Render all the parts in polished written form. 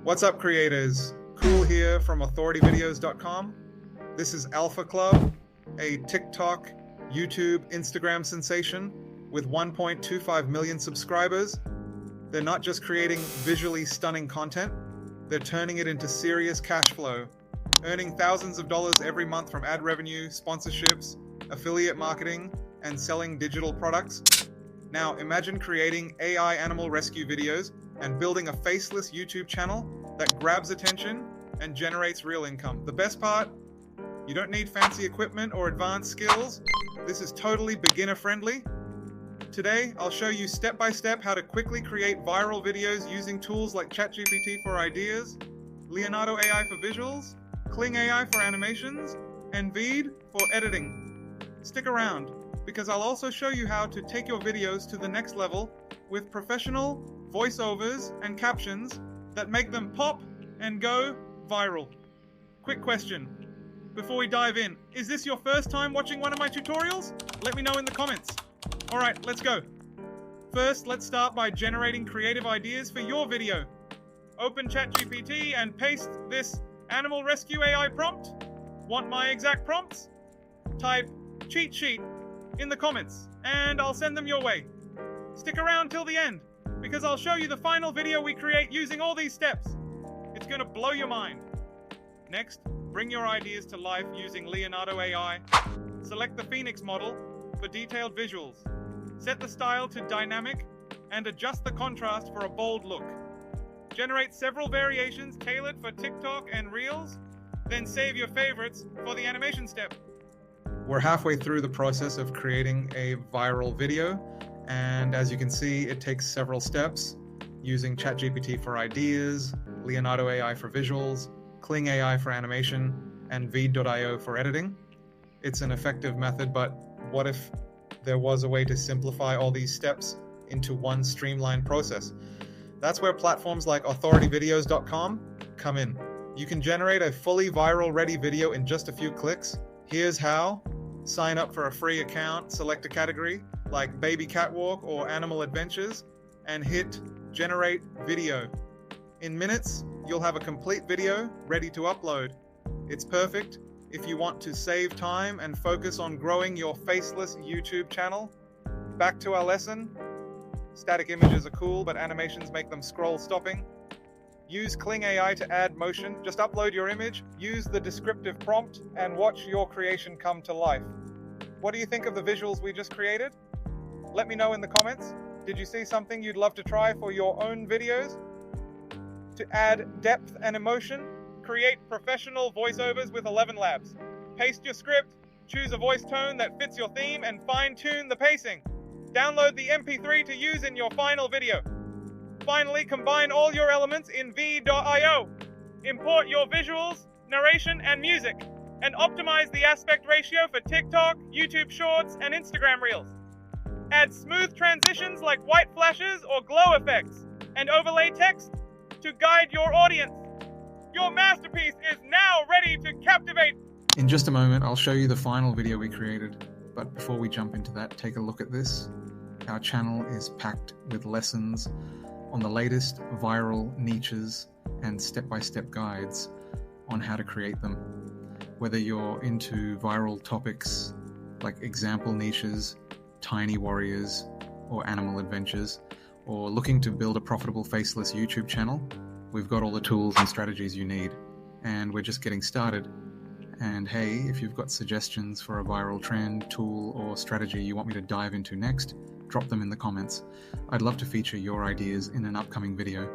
What's up, creators? Cool here from authorityvideos.com. This is Alpha Club, a TikTok, YouTube, Instagram sensation with 1.25 million subscribers. They're not just creating visually stunning content, they're turning it into serious cash flow, earning thousands of dollars every month from ad revenue, sponsorships, affiliate marketing, and selling digital products. Now, imagine creating AI animal rescue videos and building a faceless YouTube channel that grabs attention and generates real income. The best part, you don't need fancy equipment or advanced skills. This is totally beginner friendly. Today, I'll show you step by step how to quickly create viral videos using tools like ChatGPT for ideas, Leonardo AI for visuals, Kling AI for animations, and Veed for editing. Stick around, because I'll also show you how to take your videos to the next level with professional voiceovers and captions that make them pop and go viral. Quick question before we dive in. Is this your first time watching one of my tutorials? Let me know in the comments. Alright, let's go. First, let's start by generating creative ideas for your video. Open ChatGPT and paste this animal rescue AI prompt. Want my exact prompts? Type cheat sheet in the comments and I'll send them your way. Stick around till the end, because I'll show you the final video we create using all these steps. It's gonna blow your mind. Next, bring your ideas to life using Leonardo AI. Select the Phoenix model for detailed visuals. Set the style to dynamic and adjust the contrast for a bold look. Generate several variations tailored for TikTok and Reels, then save your favorites for the animation step. We're halfway through the process of creating a viral video, and as you can see, it takes several steps using ChatGPT for ideas, Leonardo AI for visuals, Kling AI for animation, and Veed.io for editing. It's an effective method, but what if there was a way to simplify all these steps into one streamlined process? That's where platforms like authorityvideos.com come in. You can generate a fully viral ready video in just a few clicks. Here's how. Sign up for a free account, select a category like baby catwalk or animal adventures, and hit generate video. In minutes, you'll have a complete video ready to upload. It's perfect if you want to save time and focus on growing your faceless YouTube channel. Back to our lesson. Static images are cool, but animations make them scroll stopping. Use Kling AI to add motion. Just upload your image, use the descriptive prompt, and watch your creation come to life. What do you think of the visuals we just created? Let me know in the comments. Did you see something you'd love to try for your own videos? To add depth and emotion, create professional voiceovers with 11 Labs. Paste your script, choose a voice tone that fits your theme, and fine-tune the pacing. Download the MP3 to use in your final video. Finally, combine all your elements in Veed.io. Import your visuals, narration, and music, and optimize the aspect ratio for TikTok, YouTube Shorts, and Instagram Reels. Add smooth transitions like white flashes or glow effects, and overlay text to guide your audience. Your masterpiece is now ready to captivate. In just a moment, I'll show you the final video we created. But before we jump into that, take a look at this. Our channel is packed with lessons on the latest viral niches and step-by-step guides on how to create them. Whether you're into viral topics like example niches, tiny warriors, or animal adventures, or looking to build a profitable faceless YouTube channel, we've got all the tools and strategies you need, and we're just getting started. And hey, if you've got suggestions for a viral trend, tool, or strategy you want me to dive into next, drop them in the comments. I'd love to feature your ideas in an upcoming video.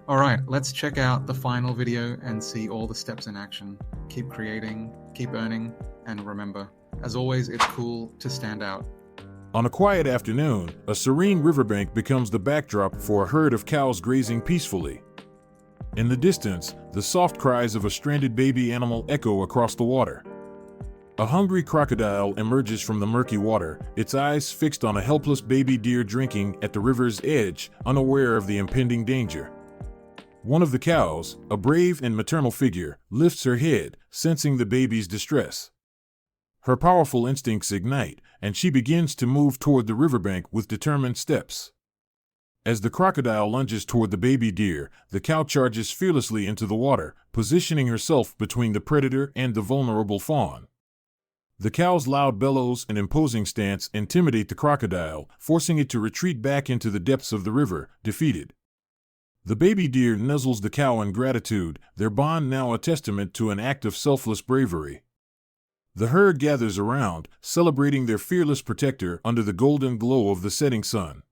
Alright, let's check out the final video and see all the steps in action. Keep creating, keep earning, and remember, as always, it's cool to stand out. On a quiet afternoon, a serene riverbank becomes the backdrop for a herd of cows grazing peacefully. In the distance, the soft cries of a stranded baby animal echo across the water. A hungry crocodile emerges from the murky water, its eyes fixed on a helpless baby deer drinking at the river's edge, unaware of the impending danger. One of the cows, a brave and maternal figure, lifts her head, sensing the baby's distress. Her powerful instincts ignite, and she begins to move toward the riverbank with determined steps. As the crocodile lunges toward the baby deer, the cow charges fearlessly into the water, positioning herself between the predator and the vulnerable fawn. The cow's loud bellows and imposing stance intimidate the crocodile, forcing it to retreat back into the depths of the river, defeated. The baby deer nuzzles the cow in gratitude, their bond now a testament to an act of selfless bravery. The herd gathers around, celebrating their fearless protector under the golden glow of the setting sun.